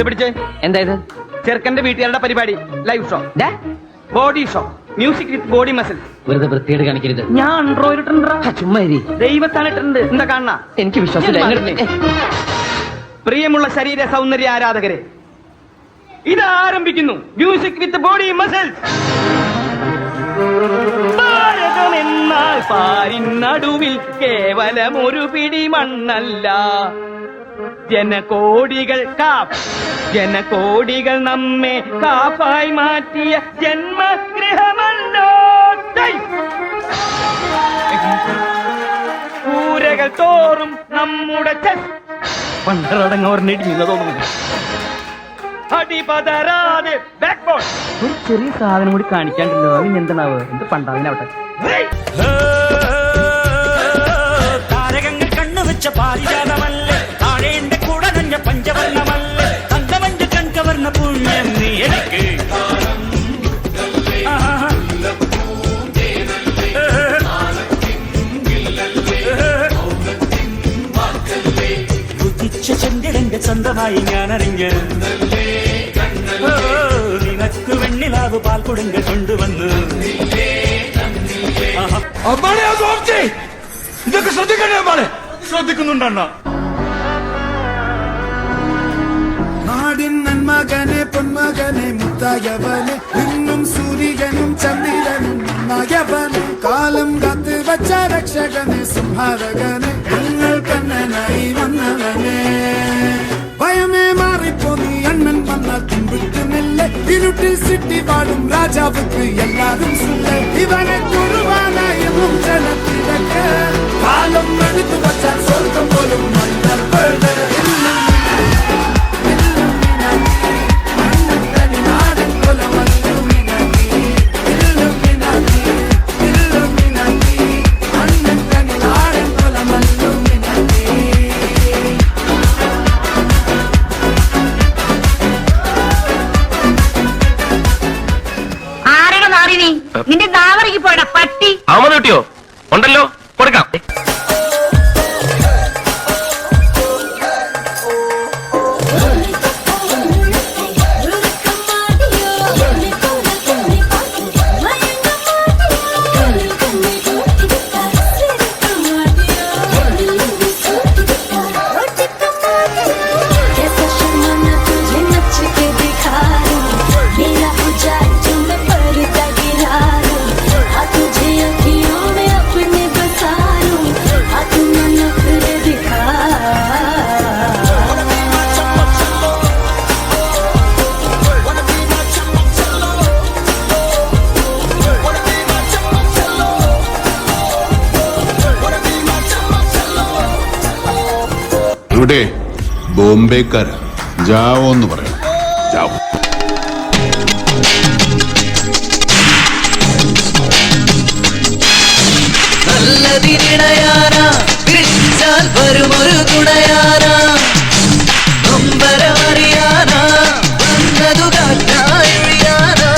പിടിച്ചേ. എന്താ ഇത്? ചെറുക്കന്റെ വീട്ടുകാരുടെ പരിപാടി, live show, body show, music with body muscle. വെറുതെ വൃത്തിയോട് കാണിക്കരുത്. ഞാൻ ആൻഡ്രോയിഡ് ഇട്ടുണ്ട്. ചുമ്മാ ദൈവത്താണ് ഇട്ടുണ്ട്. എന്താ കാണണ? എനിക്ക് വിശ്വാസമില്ല. പ്രിയമുള്ള ശരീര സൗന്ദര്യ ആരാധകരെ, ഇത് ആരംഭിക്കുന്നു മ്യൂസിക് വിത്ത് ബോഡി മസിൽ. ഭാരതം എന്നാൽ പാരിനടുവിൽ കേവലം ഒരു പിടി മണ്ണല്ല, ജനകോടികൾ നമ്മെ കാപ്പായി മാറ്റിയ ജന്മഗൃഹമല്ലോ. കൂരകൾ തോറും നമ്മുടെ പണ്ടടങ്ങോർന്നിടിഞ്ഞു തോന്നുന്നു. അടിപതരാതെ ബാക്ക്ബോൺ. ഒരു ചെറിയ സാധനം കൂടി കാണിക്കാണ്ടല്ലോ. അവൻ എന്താണാവ്? എന്ത് പണ്ടാവിനാവട്ടെ. താരകങ്ങൾ കണ്ണുവെച്ച പാരിജാതമല്ലേ, താഴേന്റെ കൂടെ നഞ്ഞ പഞ്ചവർണ്ണമല്ലേ, തങ്കമഞ്ച കൺകവർണ്ണ പുണ്യം നീ എനിക്ക്. ഉദിച്ച ചന്ദ്രന്റെ സ്വന്തമായി ഞാൻ അറിഞ്ഞ്, നിനക്ക് വെണ്ണിലാവ് പാൽ കൊടുങ്ക കൊണ്ടുവന്നു. ഇതൊക്കെ ശ്രദ്ധിക്കണേ. ശ്രദ്ധിക്കുന്നുണ്ടണ്ണ. നാടിൻ നന്മകനെ പൊന്മകനെ മുത്തായവനെ, ഇന്നും സൂര്യനും ചന്ദ്രനും നന്നായവനെ, കാലം കാത്ത് വച്ച രക്ഷകനെ സംഹാരകനെ, ഞങ്ങൾ കണ്ണനായി വന്നവനെ. ഭയമേ മാറിപ്പോ നീ അണ്ണൻ വന്നാൽ പിൻവിട്ടുന്നില്ല, ഇരുട്ടിൽ സിട്ടി വാടും രാജാവുക്ക് എല്ലാരും സുല്ല. ഇവനെ കുറുവാനായും ജനത്തിലൊക്കെ കാലം എടുത്തു വച്ചാൽ സ്വർഗം പോലും മണ്ണർപ്പേട്. നിന്റെ ദാവറയ്ക്ക് പോടാ പട്ടി. അഹമ്മദ് കിട്ടിയോ? ഉണ്ടല്ലോ, കൊടുക്കാം. ഇവിടെ ബോംബെക്കാര ജാവോ എന്ന് പറയാം. ജാവോ. നല്ലതിനിടയാനാ പിടിച്ചാൽ വരുമൊരു തുണയാനാ, നൊമ്പരമറിയാനാ വന്നതു കാറ്റായൊഴിയാനാ,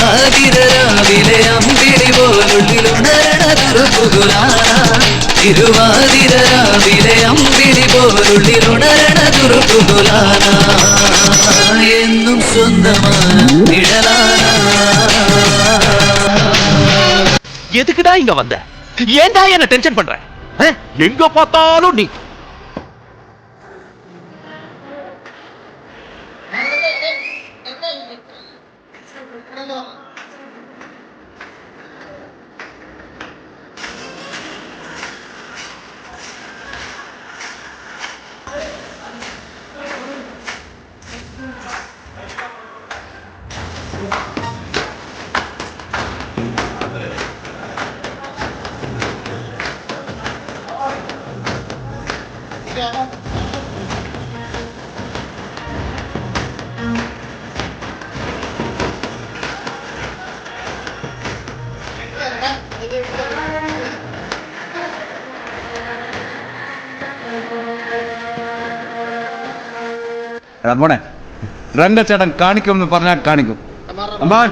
ആതിരാവിലെ അമ്പിളി പോലുള്ളിലുണരണതുറുപ്പുകുലാനാ, തിരുവാതിരാവിലെ അമ്പിളി പോലുള്ളിലുണരണതുറുപ്പുകുലാനാ, എന്നും സ്വന്തമാണ് നിഴലാനാ. எதுக்குடா இங்க வந்த? ஏன்டா என்ன டென்ஷன் பண்ற? எங்க பார்த்தாலும் நீ. മോനെ രംഗച്ചേട്ടൻ കാണിക്കുമെന്ന് പറഞ്ഞാൽ കാണിക്കും. അമ്മാൻ